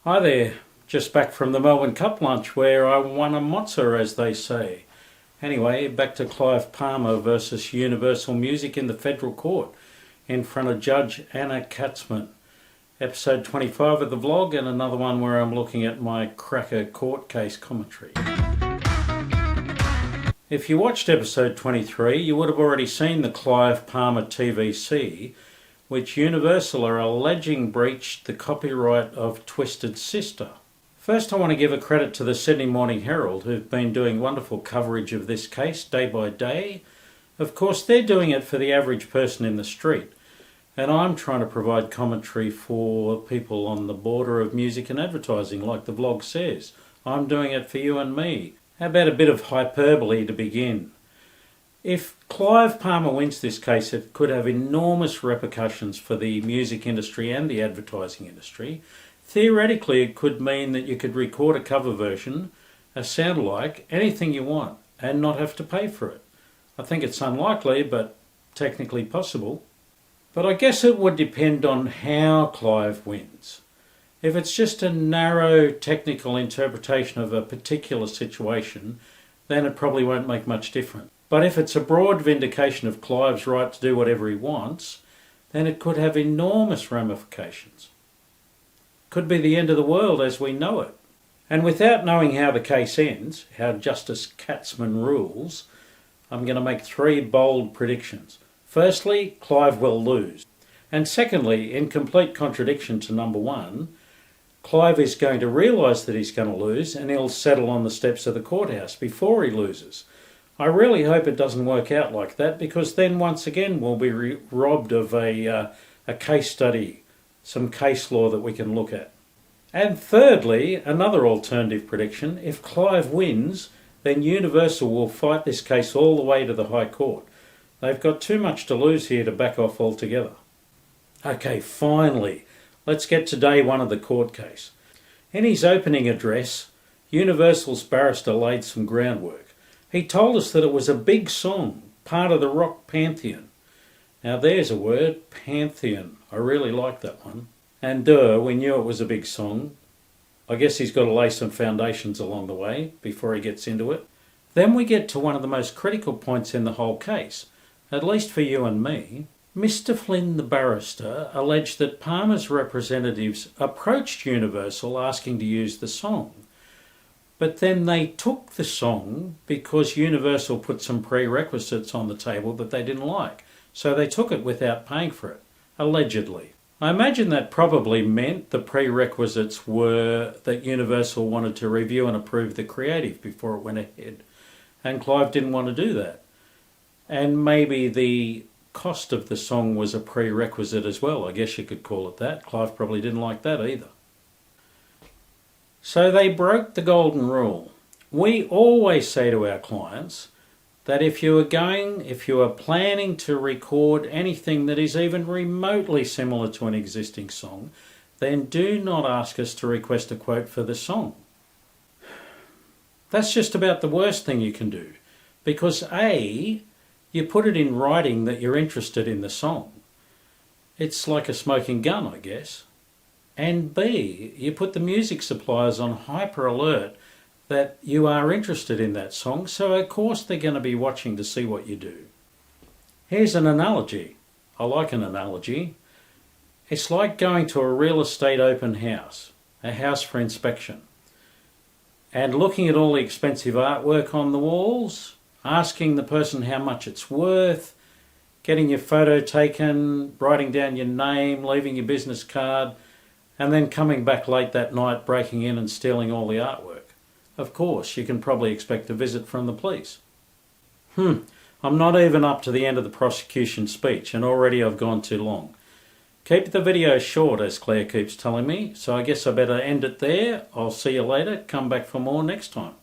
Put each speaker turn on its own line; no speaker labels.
Hi there, just back from the Melbourne Cup lunch where I won a mozza, as they say. Anyway, back to Clive Palmer versus Universal Music in the Federal Court in front of Judge Anna Katzman. Episode 25 of the vlog, and another one where I'm looking at my cracker court case commentary. If you watched episode 23, you would have already seen the Clive Palmer TVC, which Universal are alleging breached the copyright of Twisted Sister. First, I want to give a credit to the Sydney Morning Herald, who've been doing wonderful coverage of this case day by day. Of course, they're doing it for the average person in the street, and I'm trying to provide commentary for people on the border of music and advertising, like the vlog says. I'm doing it for you and me. How about a bit of hyperbole to begin? If Clive Palmer wins this case, it could have enormous repercussions for the music industry and the advertising industry. Theoretically, it could mean that you could record a cover version, a soundalike, anything you want, and not have to pay for it. I think it's unlikely, but technically possible. But I guess it would depend on how Clive wins. If it's just a narrow technical interpretation of a particular situation, then it probably won't make much difference. But if it's a broad vindication of Clive's right to do whatever he wants, then it could have enormous ramifications. Could be the end of the world as we know it. And without knowing how the case ends, how Justice Katzman rules, I'm going to make three bold predictions. Firstly, Clive will lose. And secondly, in complete contradiction to number one, Clive is going to realise that he's going to lose and he'll settle on the steps of the courthouse before he loses. I really hope it doesn't work out like that, because then once again we'll be robbed of a case study, some case law that we can look at. And thirdly, another alternative prediction, if Clive wins, then Universal will fight this case all the way to the High Court. They've got too much to lose here to back off altogether. Okay, finally, let's get to day one of the court case. In his opening address, Universal's barrister laid some groundwork. He told us that it was a big song, part of the rock pantheon. Now there's a word, pantheon. I really like that one. And we knew it was a big song. I guess he's got to lay some foundations along the way before he gets into it. Then we get to one of the most critical points in the whole case, at least for you and me. Mr. Flynn, the barrister, alleged that Palmer's representatives approached Universal asking to use the song. But then they took the song because Universal put some prerequisites on the table that they didn't like. So they took it without paying for it, allegedly. I imagine that probably meant the prerequisites were that Universal wanted to review and approve the creative before it went ahead. And Clive didn't want to do that. And maybe the cost of the song was a prerequisite as well. I guess you could call it that. Clive probably didn't like that either. So they broke the golden rule. We always say to our clients that if you are planning to record anything that is even remotely similar to an existing song, then do not ask us to request a quote for the song. That's just about the worst thing you can do, because A, you put it in writing that you're interested in the song. It's like a smoking gun, I guess. And B, you put the music suppliers on hyper alert that you are interested in that song, so of course they're going to be watching to see what you do. Here's an analogy. I like an analogy. It's like going to a real estate open house, a house for inspection, and looking at all the expensive artwork on the walls, asking the person how much it's worth, getting your photo taken, writing down your name, leaving your business card, and then coming back late that night, breaking in and stealing all the artwork. Of course, you can probably expect a visit from the police. I'm not even up to the end of the prosecution speech, and already I've gone too long. Keep the video short, as Claire keeps telling me, so I guess I better end it there. I'll see you later. Come back for more next time.